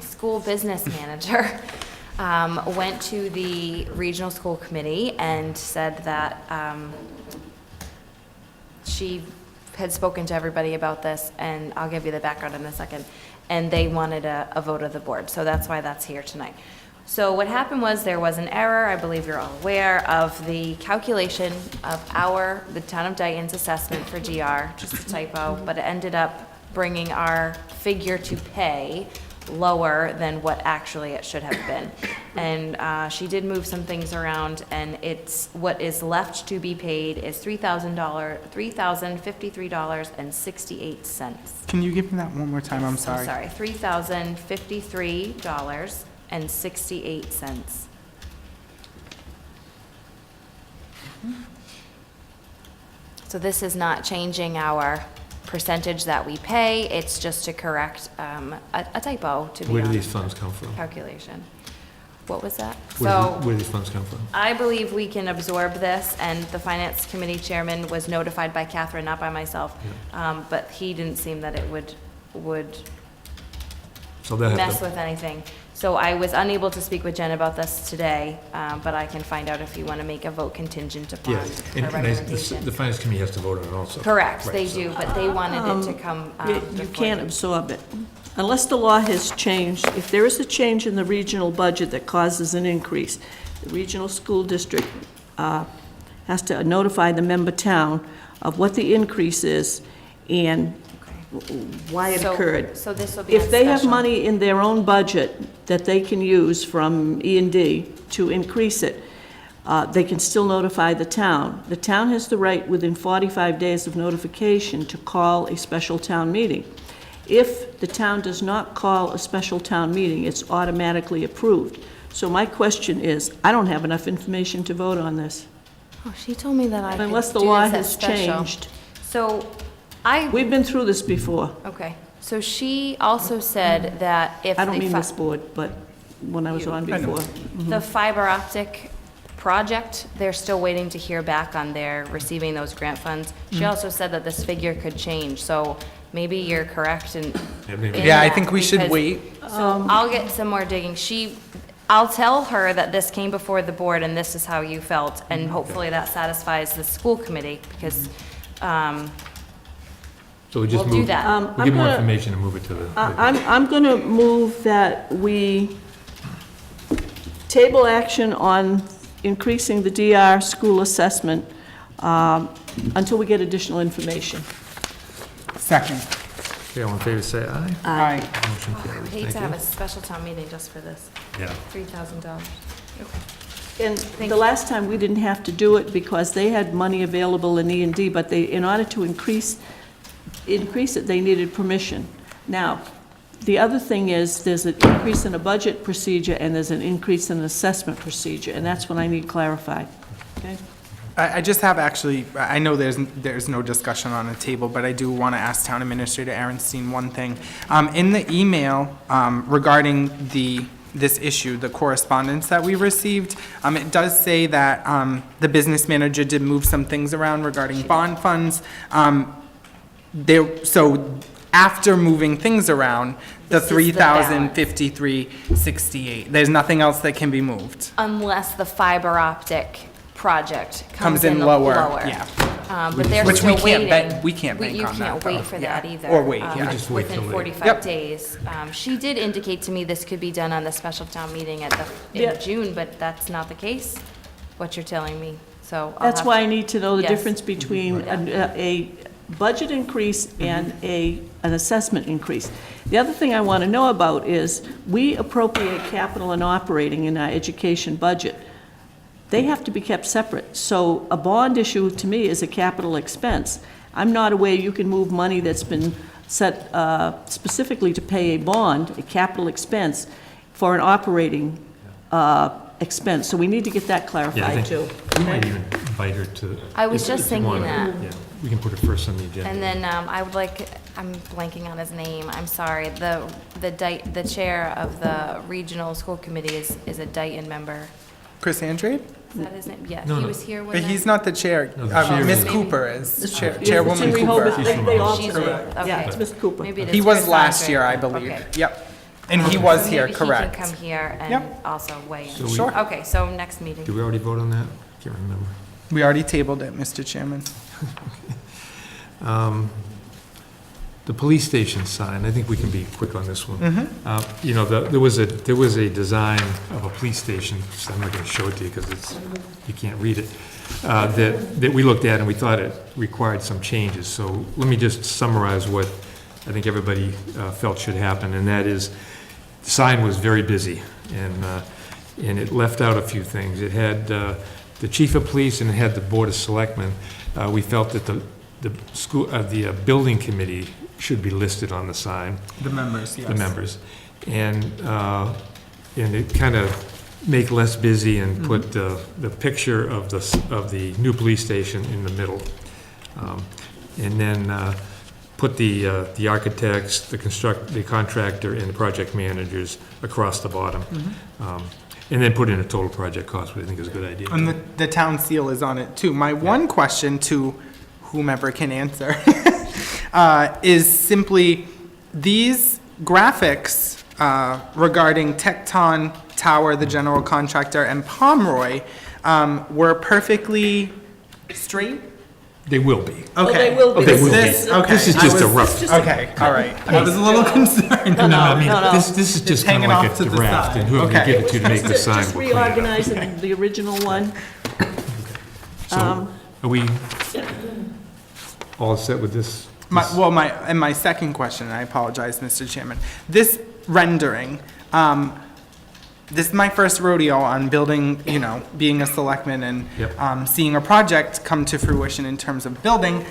school business manager went to the regional school committee and said that she had spoken to everybody about this, and I'll give you the background in a second, and they wanted a vote of the board, so that's why that's here tonight. So what happened was there was an error, I believe you're all aware, of the calculation of the town of Dayton's assessment for GR, just a typo, but it ended up bringing our figure to pay lower than what actually it should have been. And she did move some things around, and what is left to be paid is $3,053.68. Can you give me that one more time? I'm sorry. $3,053.68. So this is not changing our percentage that we pay, it's just to correct a typo, to be Where do honest. these funds come from? Calculation. What was that? Where do these funds come from? I believe we can absorb this, and the finance committee chairman was notified by Catherine, not by myself, but he didn't seem that it would So that mess with anything. So I was unable to speak with Jen about this today, but I can find out if you want to make a vote contingent upon Yeah, her and recommendation. the finance committee has to vote on it also. Correct, Right, they so- do, but they wanted it to come You before can't you. absorb it. Unless the law has changed, if there is a change in the regional budget that causes an increase, the regional school district has to notify the member town of what the increase is and why it So- occurred. So this will be on If they have special. money in their own budget that they can use from E&D to increase it, they can still notify the town. The town has the right, within 45 days of notification, to call a special town meeting. If the town does not call a special town meeting, it's automatically approved. So my question is, I don't have enough information to vote on this, Oh, she told me that I could unless the do law this as has special. changed. So We've been through this before. okay, so she also said that if I don't the mean fi- this board, but when I was on I know. before. the fiber optic project, they're still waiting to hear back on their receiving those grant funds. She also said that this figure could change, so maybe you're correct in. maybe. in Yeah, I that, think we should because- wait. So I'll get some more digging. I'll tell her that this came before the board and this is how you felt, and hopefully that satisfies the school committee, because, So we just we'll do move, that. we I'm get more gonna- information and move it to the. I'm going to move that we table action on increasing the DR school assessment until we get additional information. Second. Okay, all in favor, say aye. Aye. Motion I carries. hate Thank to have a you. special town meeting just for this, Yeah. $3,000. And Thank the you. last time, we didn't have to do it because they had money available in E&D, but in order to increase it, they needed permission. Now, the other thing is, there's an increase in a budget procedure and there's an increase in an assessment procedure, and that's what I need clarified. Okay? I just have actually, I know there's no discussion on the table, but I do want to ask Town Administrator Aaronstein one thing. In the email regarding this issue, the correspondence that we received, it does say that the business manager did move some things around regarding bond funds. So after moving things around, the This is the balance. $3,053.68, there's nothing else that can be moved. Unless the fiber optic project Comes in lower, yeah. But they're Which we still can't waiting. bank- we can't bank on You that, can't though. wait for Yeah. that either. Or wait, yeah. We just wait till Within they- 45 Yep. days. She did indicate to me this could be done on the special town meeting Yeah. in June, but that's not the case, what you're telling me, so. I'll That's have why to- I need to know the Yes. difference between a budget increase and an assessment increase. The other thing I want to know about is, we appropriate capital and operating in our education budget. They have to be kept separate. So a bond issue, to me, is a capital expense. I'm not aware you can move money that's been set specifically to pay a bond, a capital expense, for an operating expense. So we need to get that Yeah, I clarified, think too. we might even invite her to. I was if- just if you thinking wanna. that. Yeah, we can put it first on the agenda. And then I would like, I'm blanking on his name, I'm sorry, the chair of the regional school committee is a Dayton member. Chris Andrade? Is that his name? Yeah, No, he no. was here when. But that- he's not the chair. No, the chair Ms. is- Cooper is. Yeah, Chairwoman it's in Cooper. Rehoboth. They all She's serve. correct. Yeah, Okay. it's Ms. Cooper. Maybe it is He was Chris last Andre. year, I believe. Okay. Yep. And he was So here, maybe correct. he can come here and Yep. also weigh So in. we- Sure. Okay, so next meeting. Did we already vote on that? Can't remember. We already tabled it, Mr. Chairman. The police station sign, I think we can be quick on this one. Mm-hmm. You know, there was a design of a police station, so I'm not gonna show it to you because you can't read it, that we looked at and we thought it required some changes. So let me just summarize what I think everybody felt should happen, and that is, the sign was very busy, and it left out a few things. It had the chief of police and it had the board of selectmen. We felt that the building committee should be listed on the sign, The members, yes. the members. And it kind of make less busy and put the picture of the new police station in the middle. And then put the architects, the contractor, and the project managers across the bottom. And then put in a total project cost, which I think is a good idea. And the town seal is on it too. My one question to whomever can answer is simply, these graphics regarding Tecton Tower, the general contractor, and Pomeroy were perfectly straight? They will be. Oh, they will be. Okay, will be. Okay. This is I just a was- rough. Okay, all right. I was a little concerned. No, I mean, no. this is just kind of hanging like off a to the draft, side. and whoever we Okay. give it to make the sign Just will clean it up. reorganizing the original one. So, are we all set with this? My second question, and I apologize, Mr. Chairman. This rendering, this is my first rodeo on building, being a selectman and Yep. seeing a project come to fruition in terms of building.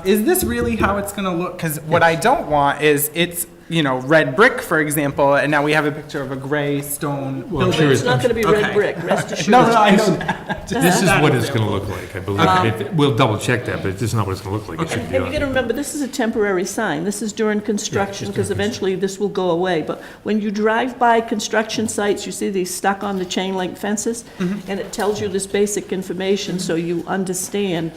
Is this really how it's gonna look? Because what I don't want is it's, red brick, for example, and now we have a picture of a gray stone Well, I'm building. sure It's not gonna be red Okay. brick, rest assured. No, I know that. This is what it's gonna look like, I believe. We'll double check that, but this is not what it's gonna look like. It should be And on you gotta remember, this is a temporary sign. This is during construction, because eventually this will go away. But when you drive by construction sites, you see these stuck on the chain link fences, and it tells you this basic information, so you understand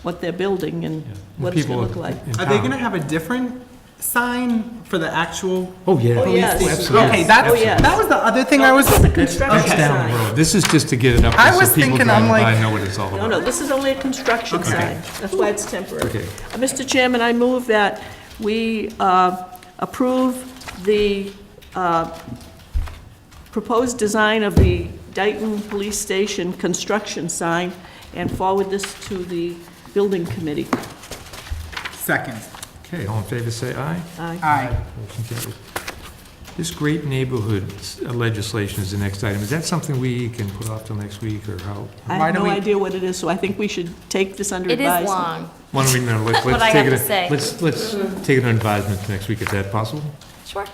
what they're building and what it's gonna look like. in Are they town. gonna have a different sign for the actual? Oh, yeah. Oh, yes. Absolutely. Okay, that's, Oh, yes. that was the other thing I was. This is a construction That's down the sign. road. This is just to get it up I there was so people thinking, I'm driving by like- know what it's all No, about. no, this is only a construction sign. That's why it's temporary. Okay. Mr. Chairman, I move that we approve the proposed design of the Dayton Police Station construction sign and forward this to the building committee. Second. Okay, all in favor, say aye. Aye. Aye. Motion carries. This great neighborhood legislation is the next item. Is that something we can put off till next week, or how? I Why have do no we- idea what it is, so I think we should take this under It is advisement. long. Why don't we, no, let's What I take have it, to say. let's take it on advisement next week. Is that possible? Sure.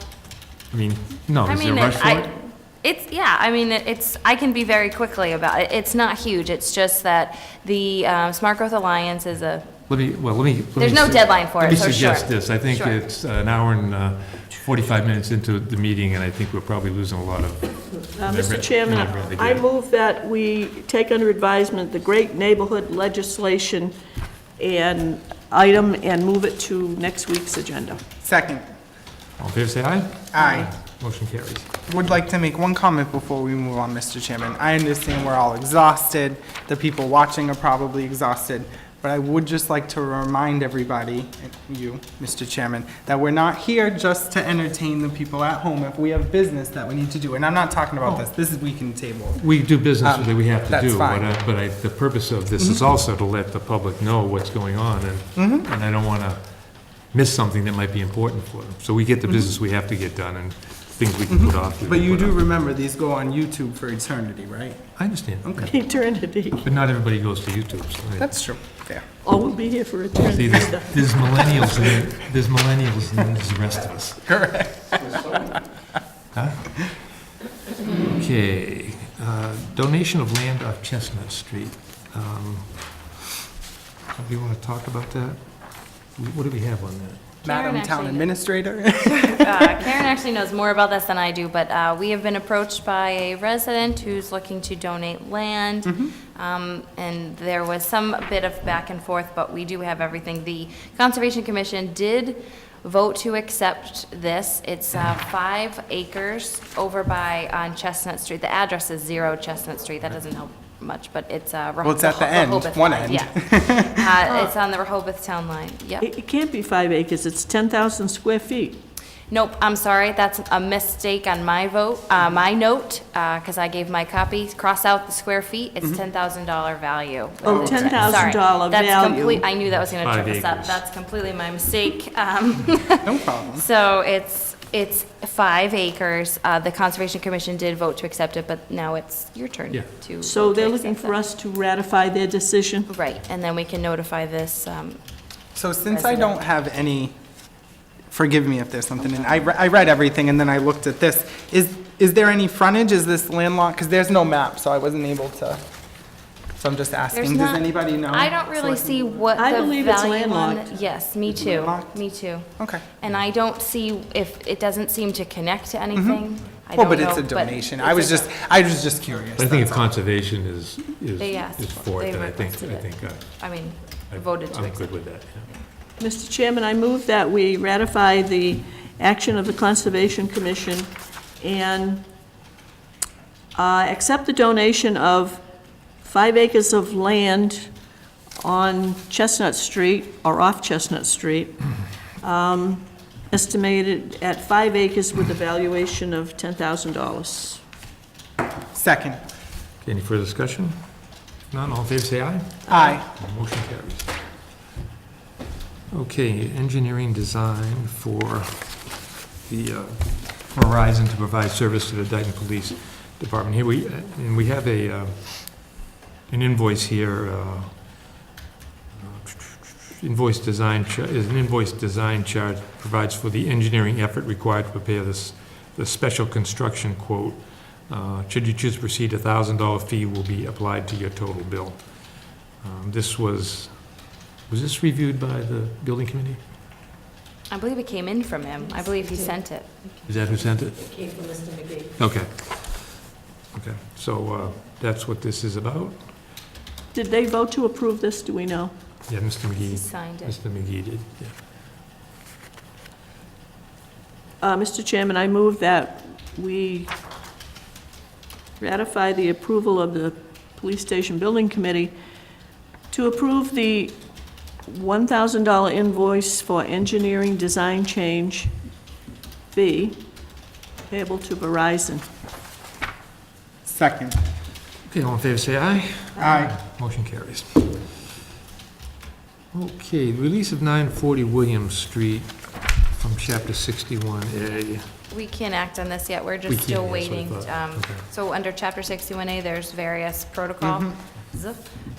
I mean, no, I is there a mean, rush for it? I can be very quickly about it. It's not huge. It's just that the Smart Growth Alliance is a, Let me. There's no deadline for it, so Let me suggest sure. this. I think Sure. it's an hour and 45 minutes into the meeting, and I think we're probably losing a lot of. Mr. Chairman, I move that we take under advisement the great neighborhood legislation and item and move it to next week's agenda. Second. All in favor, say aye. Aye. Motion carries. Would like to make one comment before we move on, Mr. Chairman. I understand we're all exhausted, the people watching are probably exhausted, but I would just like to remind everybody, and you, Mr. Chairman, that we're not here just to entertain the people at home if we have business that we need to do. And I'm not talking about this is we can table. We do business that we have to That's do, fine. but the purpose of this is also to let the public know what's going on, and I don't want to miss something that might be important for them. So we get the business we have to get done, and things we can put off. we But can you put do off. remember, these go on YouTube for eternity, right? I understand. Okay. Eternity. But not everybody goes to YouTube, so. That's true, yeah. Oh, we'll be here for See, eternity. there's millennials, and then there's the rest of us. Correct. Huh? Okay, donation of land off Chestnut Street. Do you want to talk about that? What do we have on that? Madam Town actually- Administrator. Karen actually knows more about this than I do, but we have been approached by a resident who's looking to donate land. And there was some bit of back and forth, but we do have everything. The Conservation Commission did vote to accept this. It's 5 acres over by, on Chestnut Street. The address is 0 Chestnut Street. That doesn't help much, but it's Well, it's at the end, Rehoboth one line, end. Yeah. It's on the Rehoboth Town line. Yep. It can't be 5 acres, it's 10,000 square feet. Nope, I'm sorry, that's a mistake on my vote, my note, because I gave my copy, cross out the square feet, it's $10,000 value. Oh, Sorry, $10,000 that's value. complete- I knew that was gonna 5 trip us up, acres. that's completely my mistake. No problem. So it's 5 acres, the Conservation Commission did vote to accept it, but now it's your turn Yeah. to. So vote to they're looking accept for it. us to ratify their decision? Right, and then we can notify this, So since I Resident. don't have any, forgive me if there's something in, I read everything and then I looked at this. Is there any frontage? Is this landlocked? Because there's no map, so I wasn't able to, so I'm just there's asking, does not. anybody know? I don't really So see what I the believe it's value on landlocked. it- Yes, me too, Landlocked? me too. Okay. And I don't see if, it doesn't seem to connect to anything. I Well, don't but it's a know, but donation. it's I was a just curious. I think if that's all. conservation They asked is for- for it, they then I requested it. think I mean, I voted to I'm accept. good with that, yeah. Mr. Chairman, I move that we ratify the action of the Conservation Commission and accept the donation of 5 acres of land on Chestnut Street, or off Chestnut Street, estimated at 5 acres with a valuation of $10,000. Second. Any further discussion? None, all in favor, say aye. Aye. Motion carries. Okay, engineering design for the Verizon to provide service to the Dayton Police Department. Here we have an invoice here, invoice design, is an invoice design charge provides for the engineering effort required to prepare the special construction quote. Should you choose to proceed, a $1,000 fee will be applied to your total bill. This was this reviewed by the building committee? I believe it came in from him. I believe he sent it. Is that who sent it? It came from Mr. McGee. Okay. Okay, so that's what this is about? Did they vote to approve this, do we know? Yeah, Mr. He McGee. signed it. Mr. McGee did, yeah. Mr. Chairman, I move that we ratify the approval of the Police Station Building Committee to approve the $1,000 invoice for engineering design change fee payable to Verizon. Second. Okay, all in favor, say aye. Aye. Motion carries. Okay, release of 940 Williams Street from Chapter 61A. We can't act on this yet, we're We just can't, still that's what I waiting. thought. Okay. So under Chapter 61A, there's various protocols,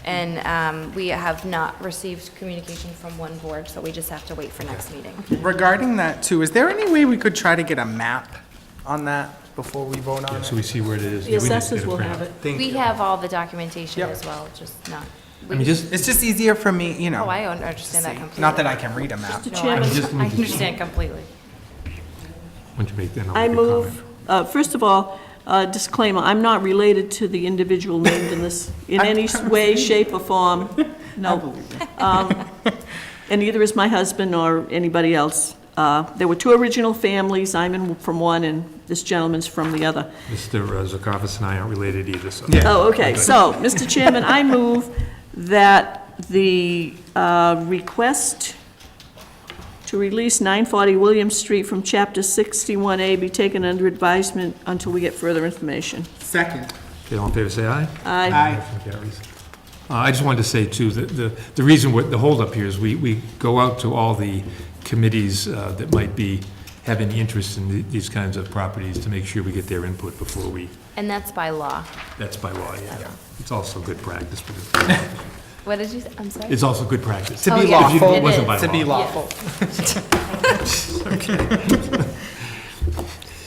and we have not received communication from one board, so we just have to wait for next meeting. Regarding that too, is there any way we could try to get a map on that before we vote on Yeah, it? so we see where it is. The Yeah, we need to assessors get a will printout. have it. Thank We you. have all the documentation Yep. as well, just not. I mean, just, It's just easier for me, you know. Oh, I to understand that see. completely. Not that I can read a map. Mr. No, Chairman, I understand completely. once you make that, I'll I make a comment. move, first of all, disclaimer, I'm not related to the individual named in this, in any way, shape, or form. I No. believe it. And neither is my husband or anybody else. There were 2 original families, from one, and this gentleman's from the other. Mr. Zakafis and I aren't related either, so. Yeah. Oh, okay, so, Mr. Chairman, I move that the request to release 940 Williams Street from Chapter 61A be taken under advisement until we get further information. Second. Okay, all in favor, say aye. Aye. Aye. Motion carries. I just wanted to say, too, that the reason the holdup here is we go out to all the committees that might have any interest in these kinds of properties to make sure we get their input before we, And that's by law. that's by law, yeah. It's also good practice, but What did you say? I'm sorry? it's also good practice. To Oh, be yeah, lawful. it wasn't by is. To be law. lawful.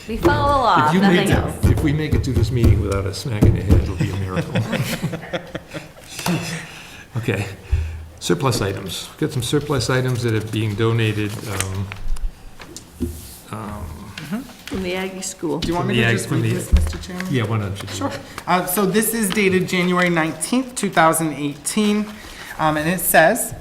We follow the law, If you nothing make else. it, if we make it through this meeting without a smack in the head, it'll be a miracle. Okay. Surplus items. Got some surplus items that are being donated. From the Aggie School. Do you want me From to the just ag- from read the- this, Mr. Chairman? Yeah, why don't you do Sure. that? So this is dated January 19th, 2018, and it says,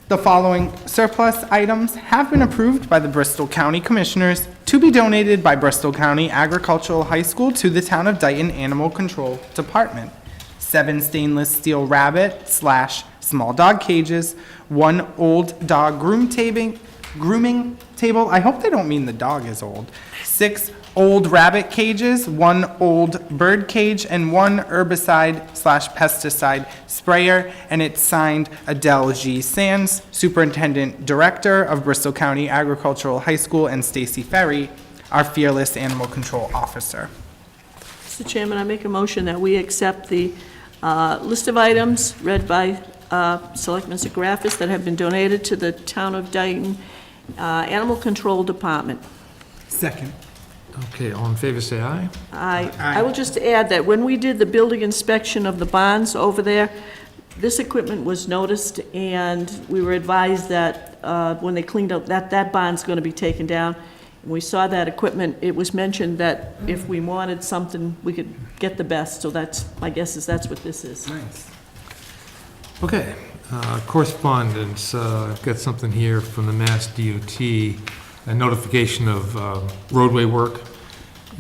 "The following surplus items have been approved by the Bristol County Commissioners to be donated by Bristol County Agricultural High School to the Town of Dayton Animal Control Department. 7 stainless steel rabbit / small dog cages, 1 old dog grooming table, I hope they don't mean the dog is old, 6 old rabbit cages, 1 old bird cage, and 1 herbicide / pesticide sprayer," and it's signed Adele G. Sands, Superintendent Director of Bristol County Agricultural High School, and Stacy Ferry, our fearless animal control officer. Mr. Chairman, I make a motion that we accept the list of items read by Selectman Zagrafis that have been donated to the Town of Dayton Animal Control Department. Second. Okay, all in favor, say aye. I will just add that when we did the building inspection of the barns over there, this equipment was noticed, and we were advised that when they cleaned up, that barn's going to be taken down. When we saw that equipment, it was mentioned that if we wanted something, we could get the best, so that's, my guess is that's what this is. Nice. Okay, correspondence. I've got something here from the Mass DOT, a notification of roadway work,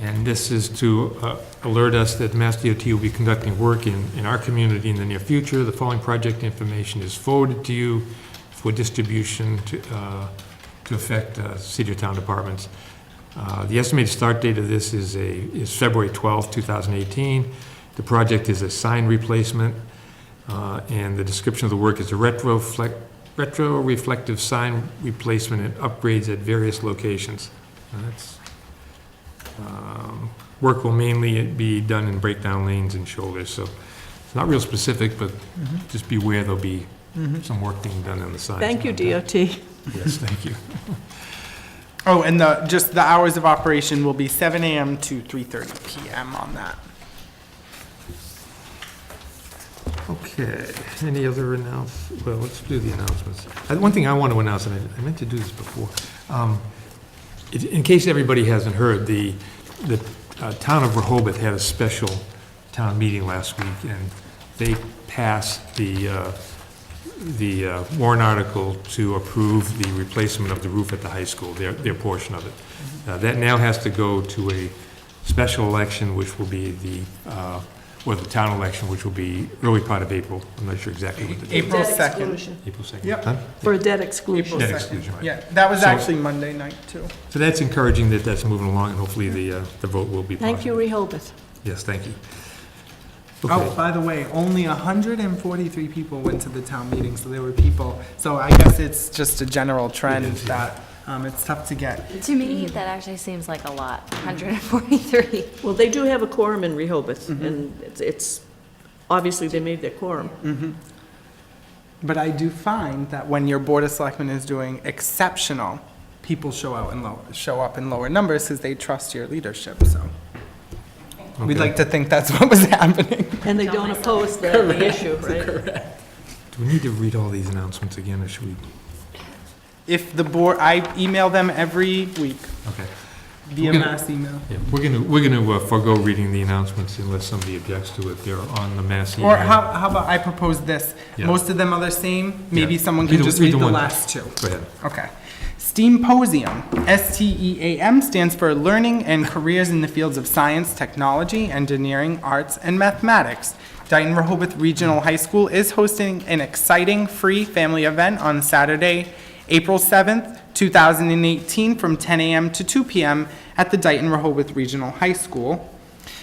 and this is to alert us that Mass DOT will be conducting work in our community in the near future. The following project information is forwarded to you for distribution to affect Cedar Town departments. The estimated start date of this is February 12th, 2018. The project is a sign replacement, and the description of the work is a retro-reflective sign replacement and upgrades at various locations. Work will mainly be done in breakdown lanes and shoulders, so it's not real specific, but just beware there'll be some work being done on the signs. Thank you, DOT. Yes, thank you. Oh, and just the hours of operation will be 7 a.m. to 3:30 p.m. on that. Okay, any other well, let's do the announcements. One thing I want to announce, and I meant to do this before, in case everybody hasn't heard, the town of Rehoboth had a special town meeting last week, and they passed the warrant article to approve the replacement of the roof at the high school, their portion of it. That now has to go to a special election, which will be the town election, which will be early part of April. I'm not sure exactly what the date. April Debt 2nd. exclusion. April 2nd. Yep. Huh? For a debt exclusion. Debt April exclusion, 2nd. right. Yeah, that was So- actually Monday night, too. So that's encouraging that that's moving along, and hopefully the vote will be positive. Thank you, Rehoboth. Yes, thank you. Oh, Okay. by the way, only 143 people went to the town meeting, so there were people. So I guess it's just a general trend is, yeah. that it's tough to get. To me, that actually seems like a lot, 143. Well, they do have a quorum in Rehoboth, and it's, obviously, they made their quorum. But I do find that when your Board of Selectmen is doing exceptional, people show up in lower numbers because they trust your leadership, so. We'd Okay. like to think that's what was happening. And they don't oppose the issue, right? Do we need to read all these announcements again, or should we? If the board, I email them every week Okay. via We're gonna- mass email. Yeah, we're gonna forego reading the announcements unless somebody objects to it. They're on the mass email. Or how about I propose this? Yeah. Most of them are the same. Maybe Yeah. someone can Read the- just read read the the one. last two. Go ahead. Okay. STEAMposium, STEAM, stands for Learning and Careers in the Fields of Science, Technology, Engineering, Arts, and Mathematics. Dayton Rehoboth Regional High School is hosting an exciting free family event on Saturday, April 7th, 2018, from 10 a.m. to 2 p.m. at the Dayton Rehoboth Regional High School.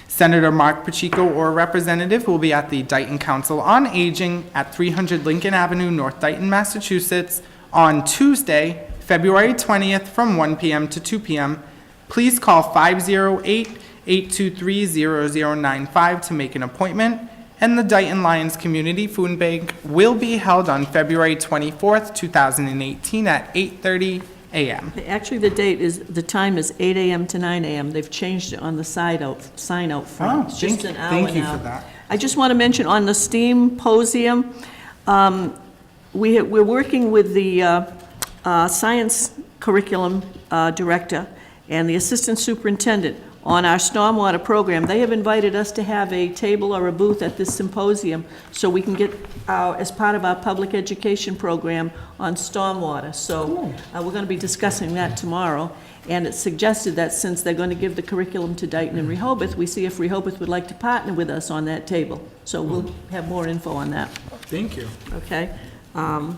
Senator Mark Pacheco or a representative will be at the Dayton Council on Aging at 300 Lincoln Avenue, North Dayton, Massachusetts, on Tuesday, February 20th, from 1 p.m. to 2 p.m. Please call 508-823-0095 to make an appointment. And the Dayton Lions Community Food Bank will be held on February 24th, 2018 at 8:30 a.m. Actually, the time is 8 a.m. to 9 a.m. They've changed it on the sign out front. Oh, It's just an hour thank you now. for that. I just want to mention on the STEAMposium, we're working with the science curriculum director and the assistant superintendent on our stormwater program. They have invited us to have a table or a booth at this symposium so we can get as part of our public education program on stormwater. So we're going to be discussing that tomorrow. And it's suggested that since they're going to give the curriculum to Dayton and Rehoboth, we see if Rehoboth would like to partner with us on that table. So we'll have more info on that, Thank you. okay? I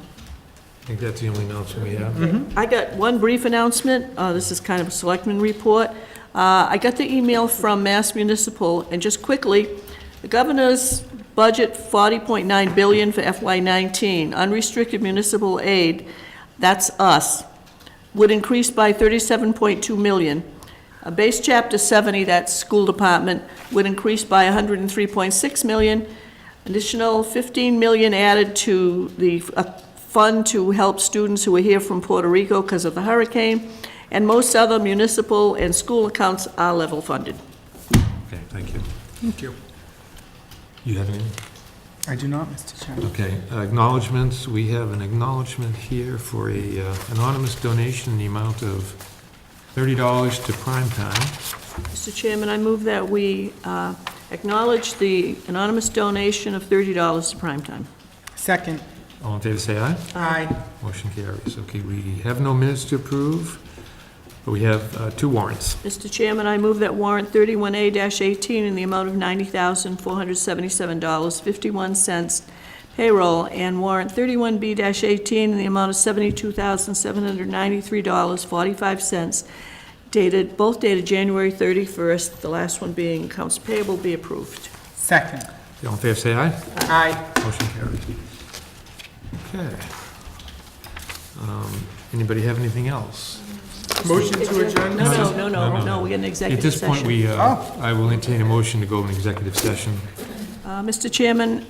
think that's the only announcement we have. I got one brief announcement. This is kind of a selectman report. I got the email from Mass Municipal, and just quickly, the governor's budget, $40.9 billion for FY19. Unrestricted municipal aid, that's us, would increase by $37.2 million. Base Chapter 70, that's school department, would increase by $103.6 million. Additional $15 million added to the fund to help students who are here from Puerto Rico because of the hurricane, and most other municipal and school accounts are level funded. Okay, thank you. Thank you. You have anything? I do not, Mr. Chairman. Okay, acknowledgements, we have an acknowledgement here for a anonymous donation in the amount of $30 to Prime Time. Mr. Chairman, I move that we acknowledge the anonymous donation of $30 to Primetime. Second. All in favor, say aye. Aye. Motion carries. Okay, we have no minutes to approve, but we have 2 warrants. Mr. Chairman, I move that warrant 31A-18 in the amount of $90,477.51 payroll, and warrant 31B-18 in the amount of $72,793.45 both dated January 31st, the last one being accounts payable, be approved. Second. All in favor, say aye. Aye. Motion carries. Okay. Anybody have anything else? Motion to adjourn? No, we get an At executive this session. point, I will entertain a motion to go in executive session. Mr. Chairman,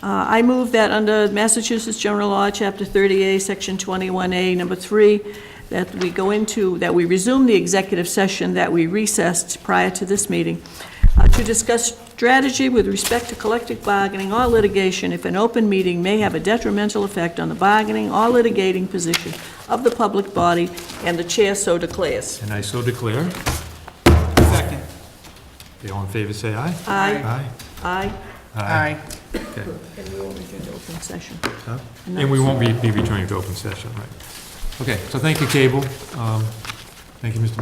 I move that under Massachusetts General Law, Chapter 30A, Section 21A, Number 3, that we resume the executive session that we recessed prior to this meeting to discuss strategy with respect to collective bargaining or litigation if an open meeting may have a detrimental effect on the bargaining or litigating position of the public body, and the chair so declares. And I so declare. Second. Okay, all in favor, say aye. Aye. Aye. Aye. Okay. And we won't return to open session. Huh? And we won't be returning to open session, right? Okay, so thank you, Cable. Thank you, Mr. Board.